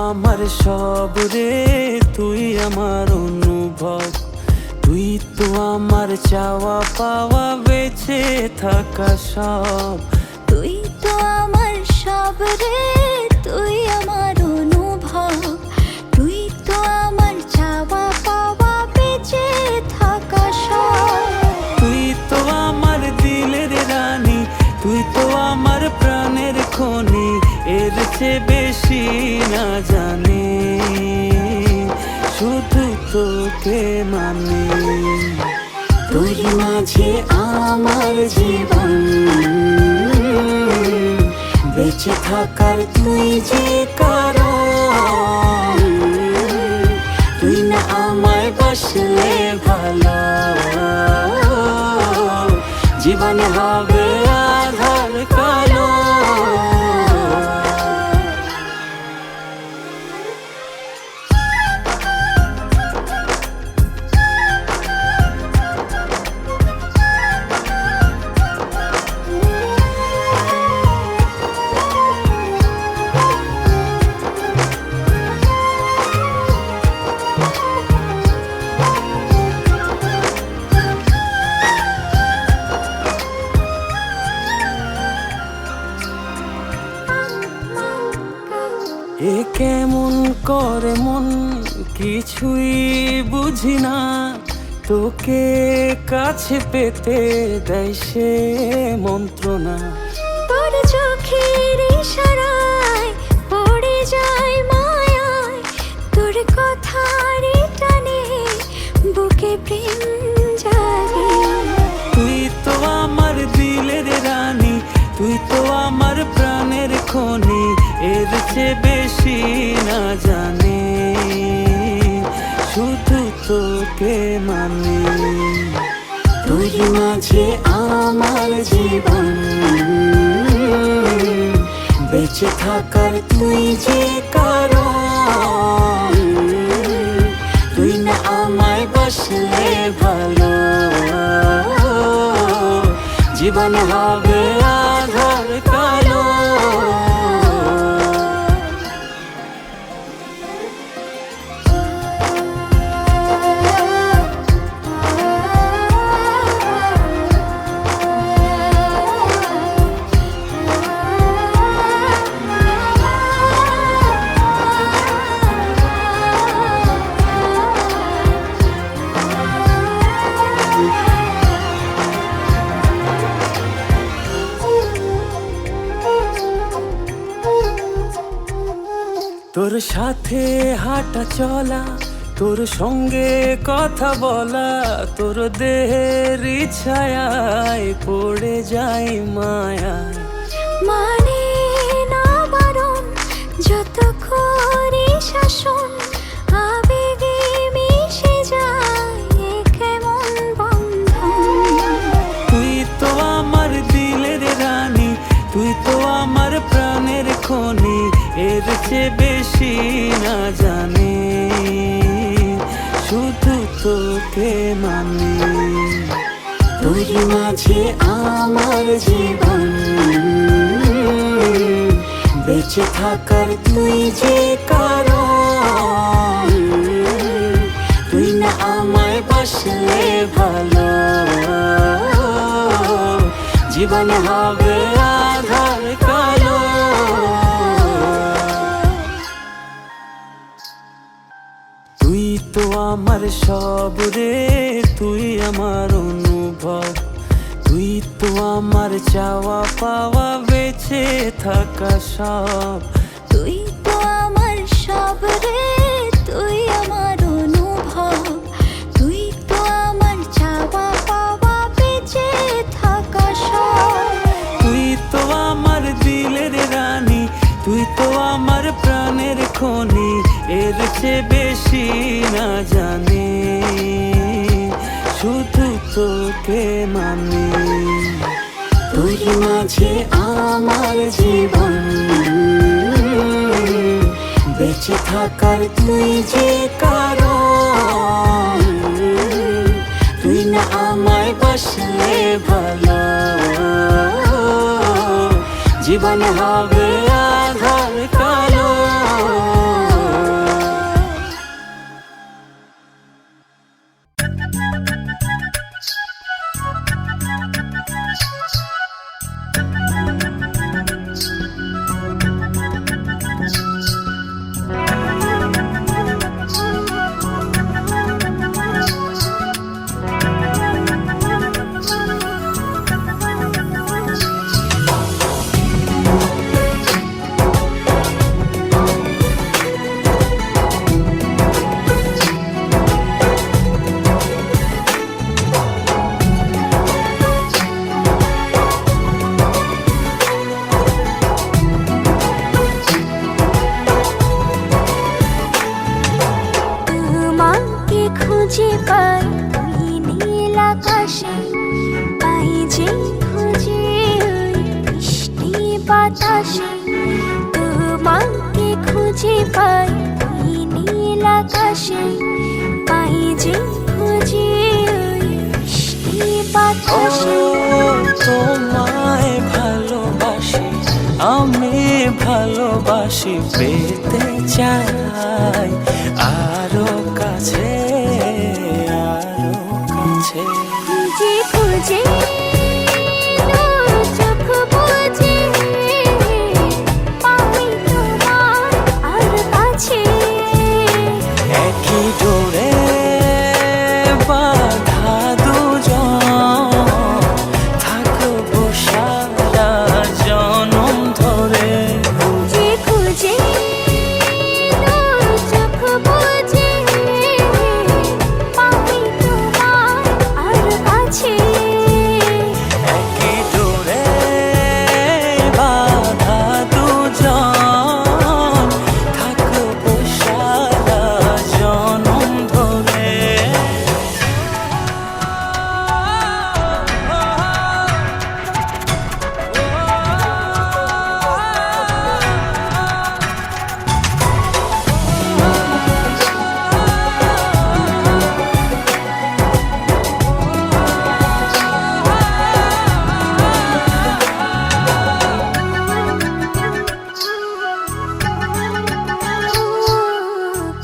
আমার সব রে, তুই আমার অনুভব, তুই তো আমার চাওয়া পাওয়া, বেঁচে থাকা সব। তুই তো আমার সব রে, তুই আমার অনুভব, তুই তো আমার চাওয়া পাওয়া, বেঁচে থাকা সব। তুই তো আমার দিলের রানী, তুই তো আমার প্রাণের খনি, এর চেয়ে বেশি না জানি, শুধু তোকে মানি। তোর মাঝে আমার জীবন, বেঁচে থাকার তুই যে কারণ। তুই না আমায় বাসলে ভালো, জীবন হবে আধার কালো। এ কেমন করে মন, কিছুই বুঝি না, তোকে কাছে পেতে দেয় সে মন্ত্রণা। তোর চোখের ইশারায় পড়ে যায় মায়ায়, তোর কথার টানে বুকে প্রেম জাগে। তুই তো আমার দিলের রানী, তুই তো আমার প্রাণের খনি, এর চেয়ে বেশি না জানি, শুধু তোকে মানি। তোর মাঝে আমার জীবন, বেঁচে থাকার তুই যে কারণ। তুই না আমায় বাসলে ভালো, জীবন হবে আধার কালো। তোর সাথে হাঁটা চলা, তোর সঙ্গে কথা বলা, তোর দেহের ছায়ায় পড়ে যায় মায়ায়। মানে না বারণ, যত করি শাসন, আবেগে মিশে যায় এ কেমন বন্ধন। তুই তো আমার দিলের রানী, তুই তো আমার প্রাণের খনি, এর চেয়ে বেশি না জানি, শুধু তোকে মানি। তোর মাঝে আমার জীবন, বেঁচে থাকার তুই যে কারণ। তুই না আমায় বাসলে ভালো, জীবন হবে আধার কালো। তুই তো আমার সব রে, তুই আমার অনুভব, তুই তো আমার চাওয়া পাওয়া, বেঁচে থাকা সব। তুই তো আমার সব রে, তুই আমার অনুভব, তুই তো আমার চাওয়া পাওয়া, বেঁচে থাকা সব। তুই তো আমার দিলের রানী, তুই তো আমার প্রাণের খনি, এর চেয়ে বেশি না জানি, শুধু তোকে মানি। তোর মাঝে আমার জীবন, বেঁচে থাকার তুই যে কারণ। তুই না আমায় বাসলে ভালো, জীবন হবে আধার কালো। বাতাসে তোমাকে খুঁজে পাই ওই নীল আকাশে, পাই যে খুঁজে ওই মিষ্টি বাতাসে। তোমায় ভালোবাসি, আমি ভালোবাসি, পেতে চাই আরো কাছে, আরো কাছে। খুঁজে খুঁজে চোখ বুজে পাই তোমার আর কাছে, একই ডোরে বাঁধা দুজন, থাকবো সারা জনম ধরে। খুঁজে খুঁজে চোখ বুজে পাই তোমার আর কাছে, একই ডোরে বাঁধা দুজন, থাকবো সারা জনম ধরে।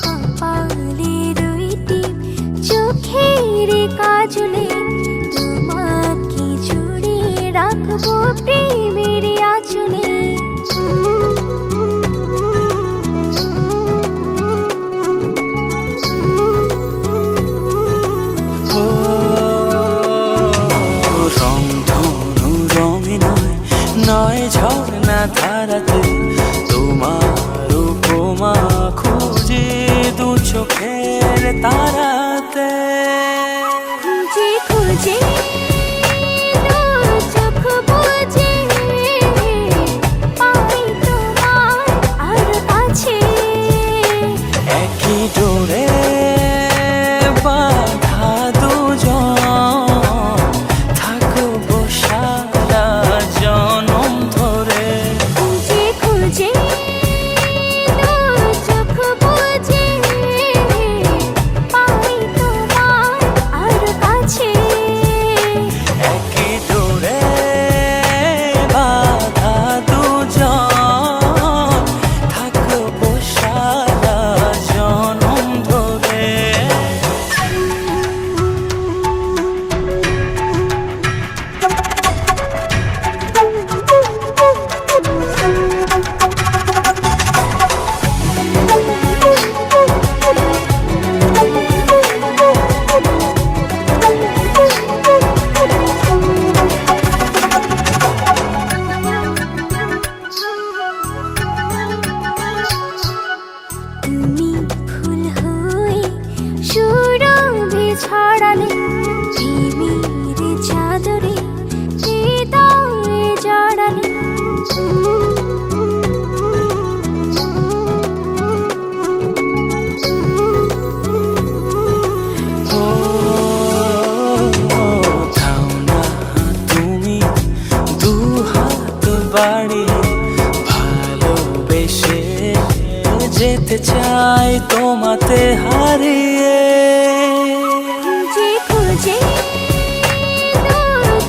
কপালে দুইটি চোখের কাজলে তোমাকে জুড়ে রাখবো প্রেমের আঁচলে। ও রংধনু রঙে নয়, নয় ঝর্ণা ধারাতে, তোমার উপমা খুঁজে দু চোখের তারাতে। খুঁজে খুঁজে চোখ বুজে পাই তোমার আর কাছে, একই ডোরে বাঁধা দুজন, থাকবো সারা জনম ধরে। খুঁজে খুঁজে চোখ বুজে পাই তোমার আর কাছে, একই ডোরে বাঁধা দুজন, থাকবো সারা জনম ধরে। তুমি ফুল হয়ে সুরভি ছড়ালে প্রেমের চাদরে হৃদয়ে জড়ালে, ও থাও না তুমি দু হাত বাড়িয়ে, ভালোবেসে যেতে চাই তোমাতে হারিয়ে। খুঁজে খুঁজে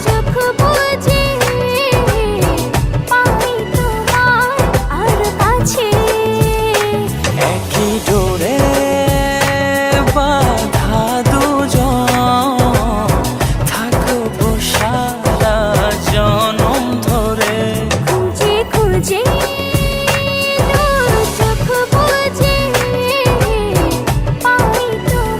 চোখ বুজে পাই তোমার আর কাছে, একই ডোরে বাঁধা দুজন, থাকবো সারা জনম ধরে। খুঁজে খুঁজে চোখ বুজে পাই তোমার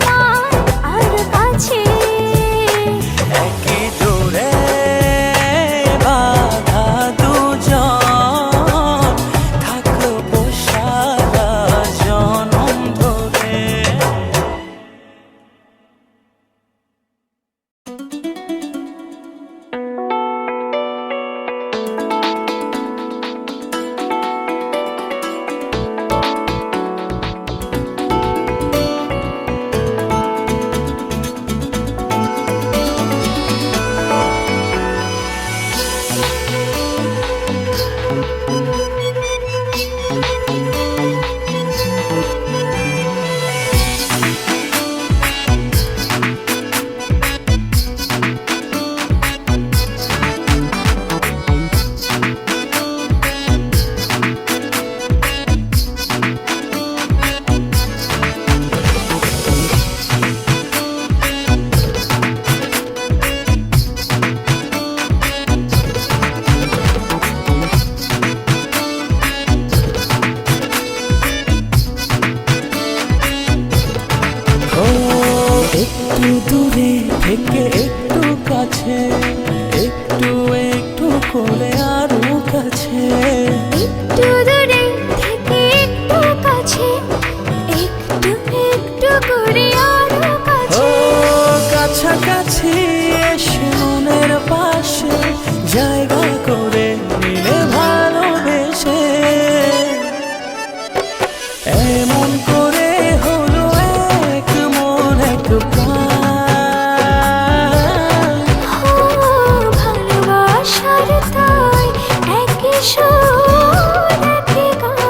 সোনালি গান।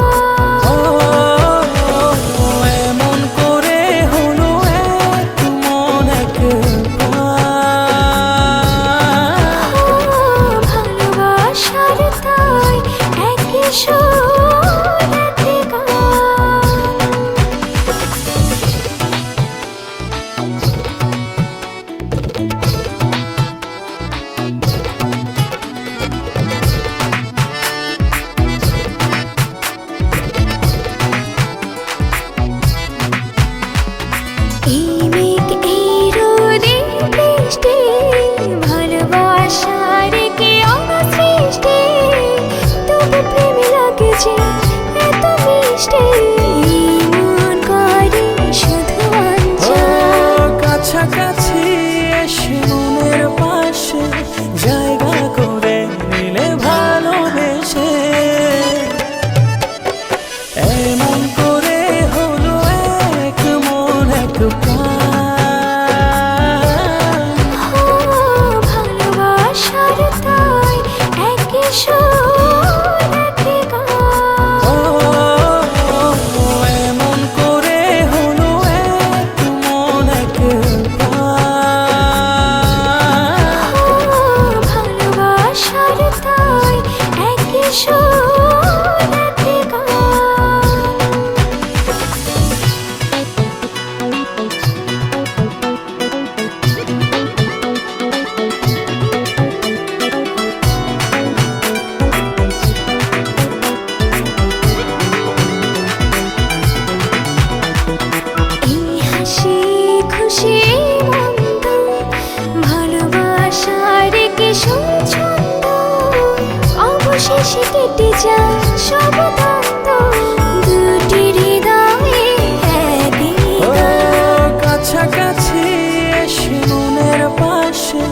ও এমন করে হলো এক মন এক প্রাণ। ভালোবাসার তাই একই সোনালি গান। এই মেঘ এই রোদে বৃষ্টি, ভালোবাসার কি অসৃষ্টি, তবু প্রেম লাগে যে এত মিষ্টি, মন করে শুধু ও অঞ্চল। কাছাকাছি এসে মনের পাশে জায়গা করে নিলে ভালোবেসে। এমন করে হলো এক মন এক প্রাণ। ভালোবাসার তাই একই সোনালি গান। ও এমন করে হলো এক মন এক প্রাণ। ভালোবাসার তাই একই সোনালি গান। এই হাসি খুশি মন্দ, ভালোবাসার কি ছন্দ, অবশেষে কেটে যায় সব দ্বন্দ্ব, দুটি হৃদয়ে একই ও গান। কাছাকাছি এসে মনের পাশে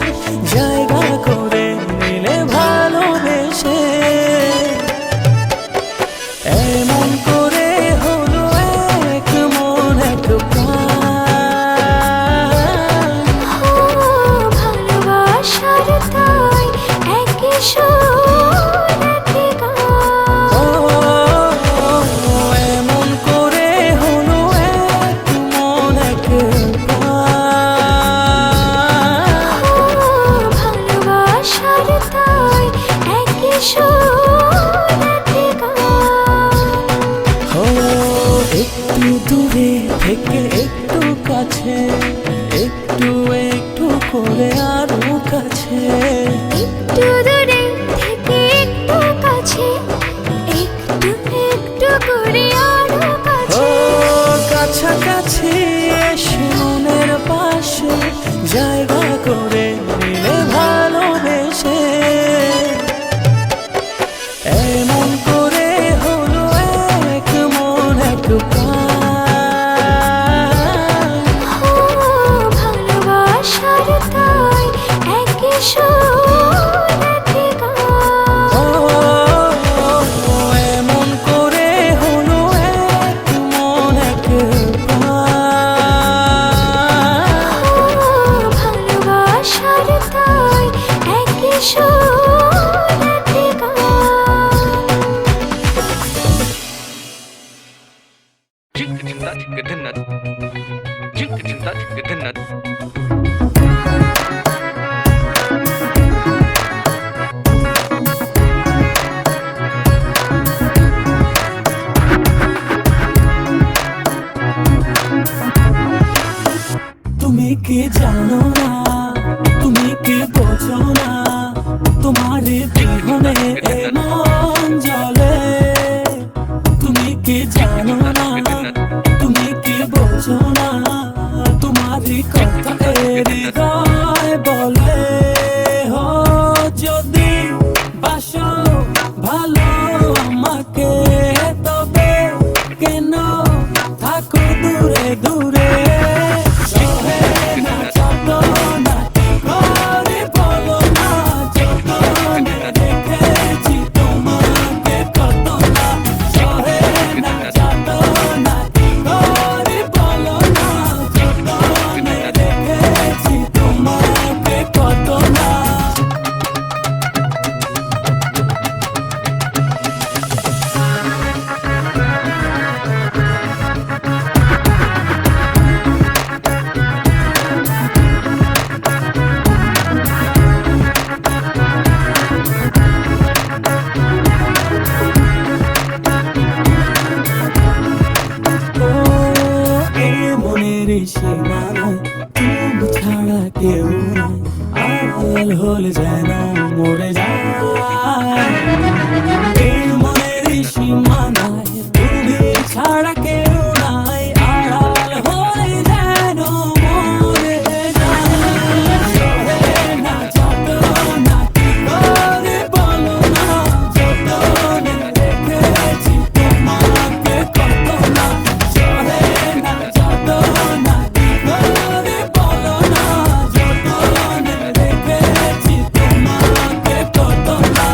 জায়গা করে নিলে ভালোবেসে। এমন করে হলো এক মন এক প্রাণ। ভালোবাসার তাই একই সোনালি গান। ও এমন করে হলো এক মন এক প্রাণ। ভালোবাসার তাই একই সোনালি গান। ও একটু দূরে থেকে একটু কাছে, একটু একটু করে আরো কাছে। একটু দূরে থেকে একটু কাছে, একটু একটু করে আরো ও কাছে। কাছাকাছি এসে মনের পাশে জায়গা করে নিলে ভালোবেসে। এমন করে হলো এক মন এক প্রাণ। ভালোবাসার তাই একই সোনালি গান। ও এমন করে হলো এক মন এক প্রাণ। ভালোবাসার তাই একই সোনালি গান। তুমি কি জানো না, তুমি কি বোঝো না, তোমার বিহনে এ মন জ্বলে। তুমি কি জানো না, তুমি কি বোঝো না, তোমার কথা এ হৃদয় বলে। হো যদি বাসো ভালো আমাকে, তবে কেন থাকো দূরে দূরে। সহে না চাঁদর হলে যেন মরে যায় এই মনের সীমানায় তুমি ছাড়া কেউ নাই আড়াল হলে যেন মরে যায় সহে না যত না কি করে বলো না যতনে রেখেছি তোমাকে কত না সহে না যত না কি করে বলো না যতনে রেখেছি তোমাকে কত না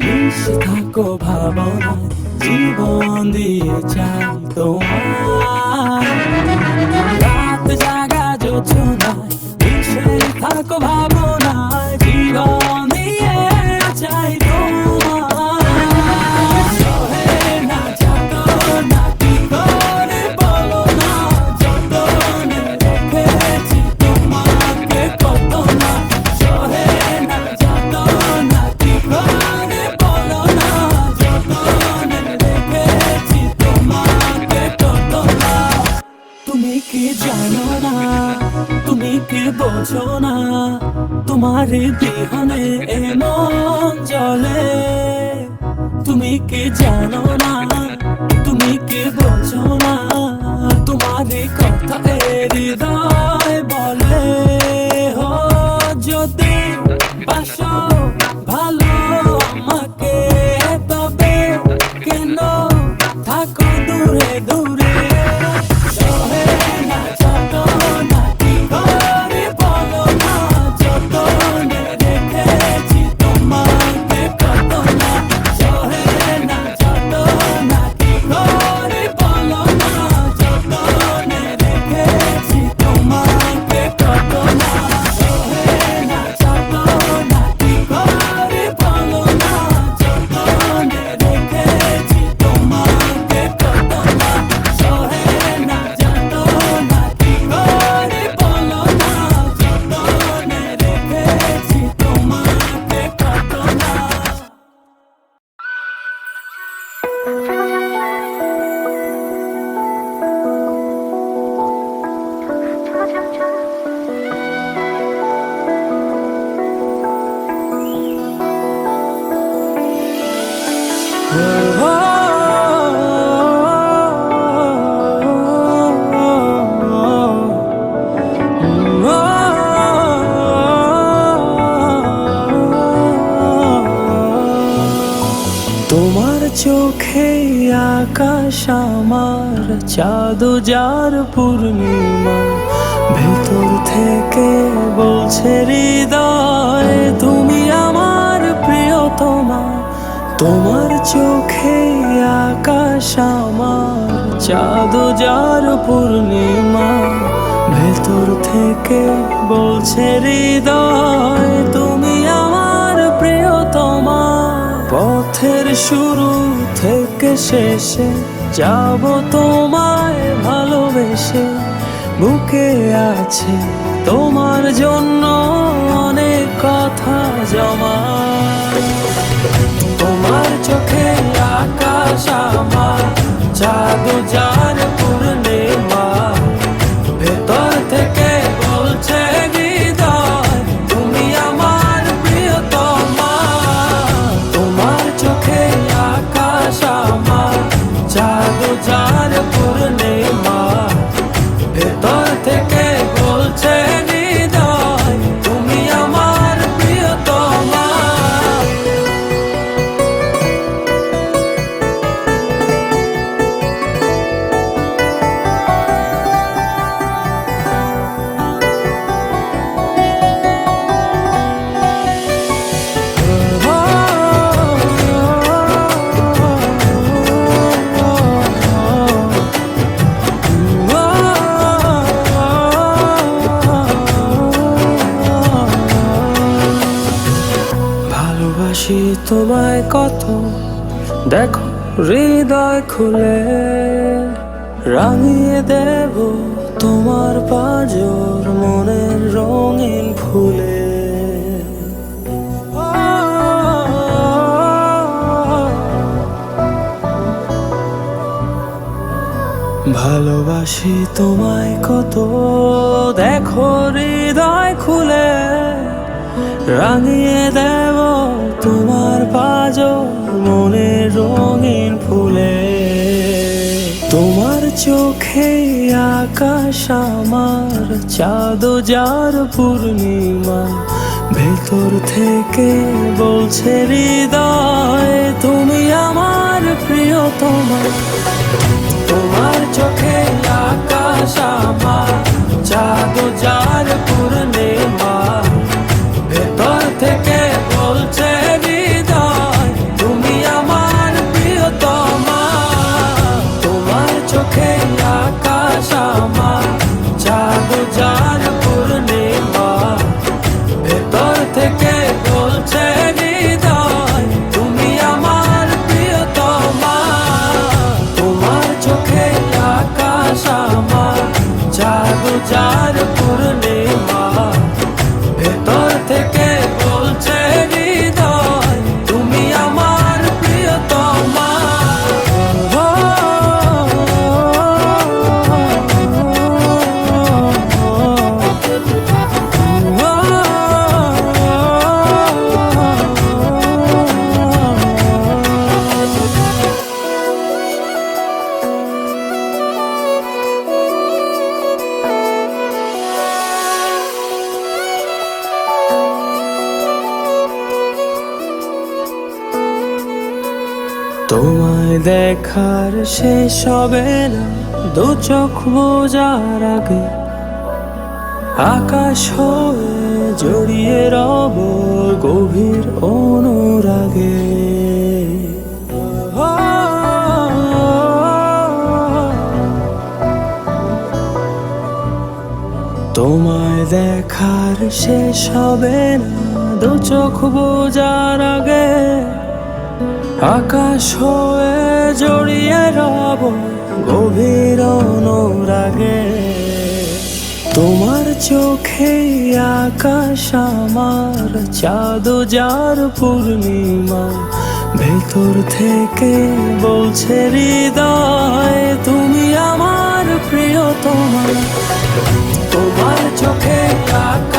মিশে থাকো ভাবনা জীবন দিয়ে চাই তোমার রাত জাগা জোছনায় মিশে থাকো ভাবনা জীবন দিয়ে চাই তোমার সহে না যত না কি করে বলো না যতনে রেখেছি তোমাকে কত না সহে না যত না কি করে বলো না যতনে রেখেছি তোমাকে কত না তুমি কি জানো না তুমি কি বোঝো না তোমার বিহনে এমন জলে তুমি কি জানো না তুমি কি বোঝো না তোমার কথা হৃদয় বলে হো যদি বাসো ভালো আমাকে তবে কেন থাকো দূরে দূরে সহে না যত না কি করে বলো না যতনে রেখেছি তোমাকে কত না সহে না যত না কি করে বলো না যতনে রেখেছি তোমাকে কত না সহে না যত না কি করে বলো না যতনে রেখেছি তোমাকে কত না সহে না যত না কি করে বলো না যতনে রেখেছি তোমাকে কত না তোমার চোখে আকাশ আমার চাঁদ যার পূর্ণিমা ভেতর থেকে বলছে হৃদয় তুমি আমার প্রিয়তমা তোমার চোখে আকাশ আমার চাঁদ যার পূর্ণিমা ভেতর থেকে বলছে হৃদয় তুমি আমার প্রিয়তমা পথের শুরু থেকে শেষে যাব তোমায় ভালোবেসে বুকে আছে তোমার জন্য অনেক কথা জমা তোমার চোখে আকাশ আমার চাঁদ যার পূর্ণিমা ভেতর থেকে বলছে হৃদয় তুমি আমার প্রিয়তমা তোমার চোখে আকাশ আমার চাঁদ যার পূর্ণিমা ভেতর থেকে বলছে হৃদয় তুমি আমার প্রিয়তমা তোমায় কত, দেখো হৃদয় খুলে রাঙিয়ে দেব তোমার পাঁজর মনের রঙিন ফুলে। ভালোবাসি তোমায় কত, দেখো হৃদয় খুলে রাঙিয়ে দেব তোমার পাঁজর মনের রঙিন ফুলে। তোমার চোখে আকাশ আমার চাঁদ যার পূর্ণিমা, ভেতর থেকে বলছে হৃদয় তুমি আমার প্রিয়তমা। তোমার চোখে আকাশ আমার চাঁদ যার পূর্ণিমা, ভেতর থেকে বলছে হৃদয় তুমি আমার প্রিয়তমা। তোমার চোখে আকাশ আমার চাঁদ যার পূর্ণিমা, ভেতর থেকে বলছে হৃদয় তুমি আমার প্রিয়তমা। তোমার চোখে আকাশ আমার চাঁদ যার পূর্ণিমা, ভেতর থেকে বলছে হৃদয় তুমি আমার প্রিয়তমা। তোমায় দেখার শেষ হবে না দু চোখ বোঝার আগে, আকাশ হয়ে জড়িয়ে রব গভীর অনুরাগে। তোমায় দেখার শেষ হবে না দু চোখ বোঝার আগে, আকাশ হয়ে জড়িয়ে রব গভীর অনুরাগে। তোমার চোখে আকাশ আমার চাঁদ যার পূর্ণিমা, ভেতর থেকে বলছে হৃদয় তুমি আমার প্রিয়তমা। তোমার চোখে আকাশ